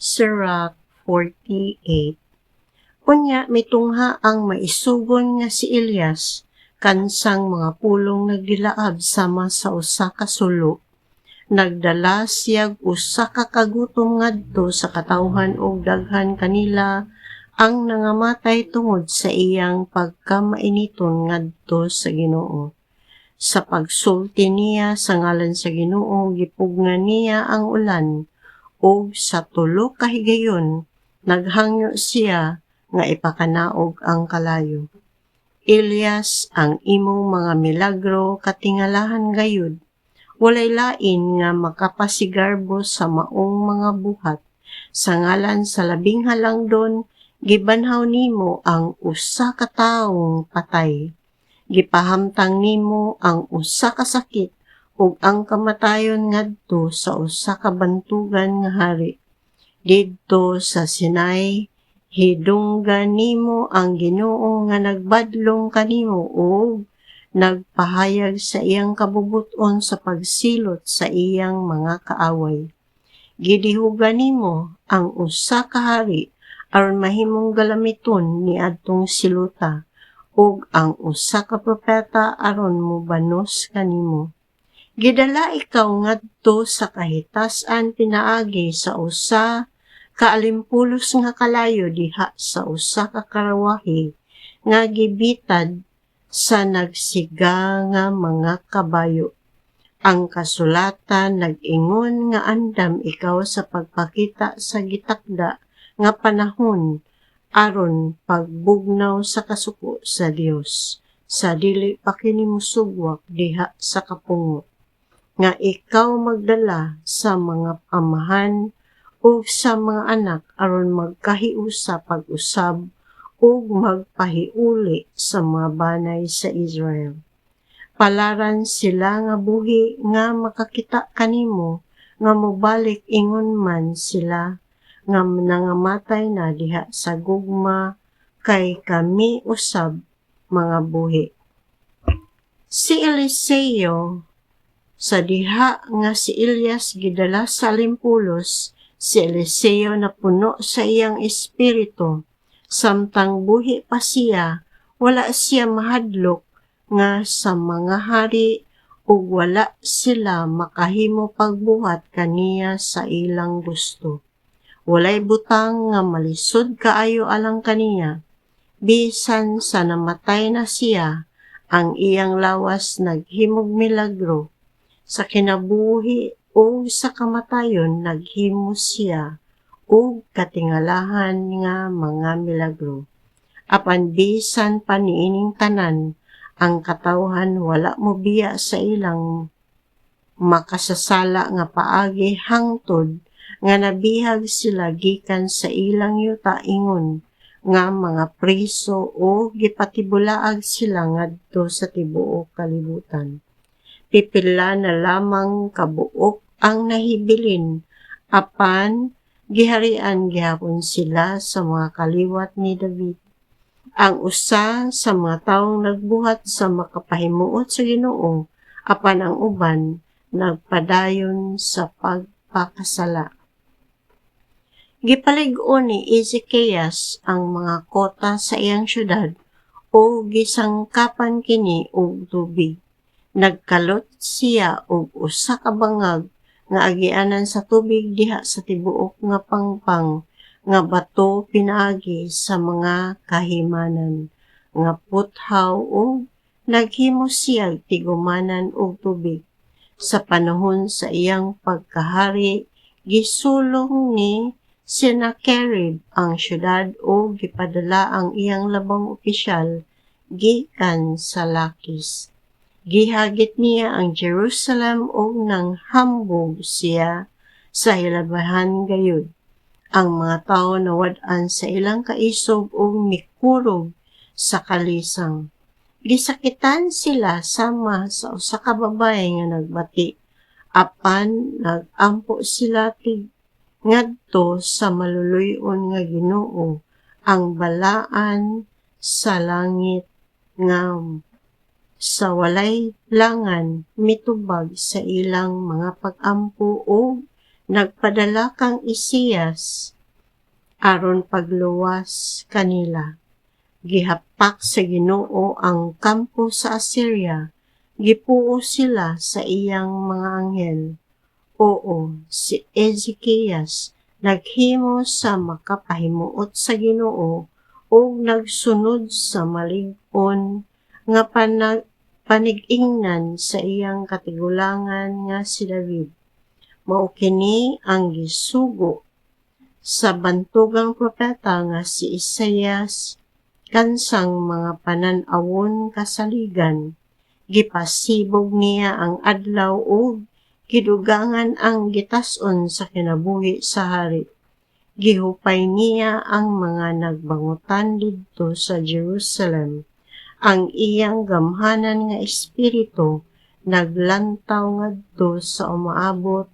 Sirach 48. Unya mitungha ang maisugon nga si Elias, kansang mga pulong nagdilaab sama sa usa ka sulo. Nagdala siyag usa ka kagutom ngadto sa katawhan ug daghan kanila ang nangamatay tungod sa iyang pagkamainiton ngadto sa Ginoo. Sa pagsulti niya sa ngalan sa Ginoo, gipugnan niya ang ulan, ug sa tulo ka higayon naghangyo siya nga ipakanaog ang kalayo. Elias, ang imong mga milagro katingalahan gayud. Walay lain nga makapasigarbo sa maong mga buhat. Sa ngalan sa labing halangdon, gibanhaw nimo ang usa ka taong patay. Gipahamtang nimo ang usa ka sakit ug ang kamatayon ngadto sa usa ka bantugan nga hari. Didto sa Sinai, hidunggan nimo ang Ginoo nga nagbadlong kanimo ug nagpahayag sa iyang kabubuton sa pagsilot sa iyang mga kaaway. Gidihugan nimo ang usa ka hari aron mahimong galamiton niadtong siluta, ug ang usa ka propeta aron mobanos kanimo. Gidala ikaw ngadto sa kahitasan pinaagi sa usa ka alimpulos nga kalayo diha sa usa ka karawahe nga gibitad sa nagsiga nga mga kabayo. Ang kasulatan nag-ingon nga andam ikaw sa pagpakita sa gitakda nga panahon aron pagbugnaw sa kasuko sa Dios, sa dili pa kini musugwak diha sa kapungot. Nga ikaw magdala sa mga amahan ug sa mga anak aron magkahiusa pag-usab ug magpahiuli sa mga banay sa Israel. Palaran sila nga buhi nga makakita kanimo, nga mobalik ingon man sila nga nangamatay na diha sa gugma, kay kami usab mga buhi. Si Eliseo, sa diha nga si Elias gidala sa alimpulos, si Eliseo na puno sa iyang espiritu. Samtang buhi pa siya, wala siya mahadlok nga sa mga hari ug wala sila makahimo pagbuhat kaniya sa ilang gusto. Walay butang nga malisod kaayo alang kaniya. Bisan sa namatay na siya, ang iyang lawas naghimog milagro. Sa kinabuhi o sa kamatayon naghimo siya ug katingalahan nga mga milagro. Apan bisan pa niining tanan, ang katawhan wala mo biya sa ilang makasasala nga paagi hangtod nga nabihag sila gikan sa ilang yuta ingon nga mga priso o gipatibulaag sila ngadto sa tibuok kalibutan. Pipila na lamang kabuok ang nahibilin, apan giharian gihapon sila sa mga kaliwat ni David. Ang usa sa mga taong nagbuhat sa makapahimuot sa Ginoo, apan ang uban nagpadayon sa pagpakasala. Gipalig-on ni Ezekias ang mga kota sa iyang syudad o gisangkapan kini og tubig. Nagkalot siya og usa ka bangag nga agianan sa tubig diha sa tibuok nga pangpang nga bato pinaagi sa mga kahimanan nga puthaw ug naghimo siya tigumanan og tubig. Sa panahon sa iyang pagkahari, gisulong ni Sennacherib ang syudad o gipadala ang iyang labang opisyal gikan sa Lakis. Gihagit niya ang Jerusalem ug nanghambog siya sa hilabahan gayud. Ang mga tawo nawad-an sa ilang kaisog ug mikurog sa kalisang. Gisakitan sila sama sa usa ka babaye nga nagbati, apan nagampo sila ngadto sa maluluy-on nga Ginoo, ang balaan sa langit nga sa walay langan mitubag sa ilang mga pag-ampo o nagpadala kang Isiyas aron pagluwas kanila. Gihapak sa Ginoo ang kampo sa Assyria, gipuo sila sa iyang mga anghel. Oo, si Ezekias naghimo sa makapahimuot sa Ginoo o nagsunod sa malig-on nga panig-ingnan sa iyang katigulangan nga si David. Mao kini ang gisugo sa bantugang propeta nga si Isaias kansang mga panan-awon kasaligan. Gipasibog niya ang adlaw ug gidugangan ang gitas-on sa kinabuhi sa hari. Gihupay niya ang mga nagbangutan didto sa Jerusalem. Ang iyang gamhanan nga espiritu naglantaw ngadto sa umaabot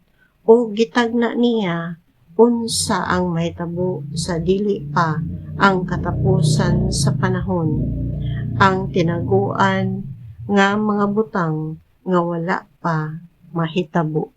o gitagna niya unsa ang mahitabo sa dili pa ang katapusan sa panahon, ang tinaguan nga mga butang nga wala pa mahitabo.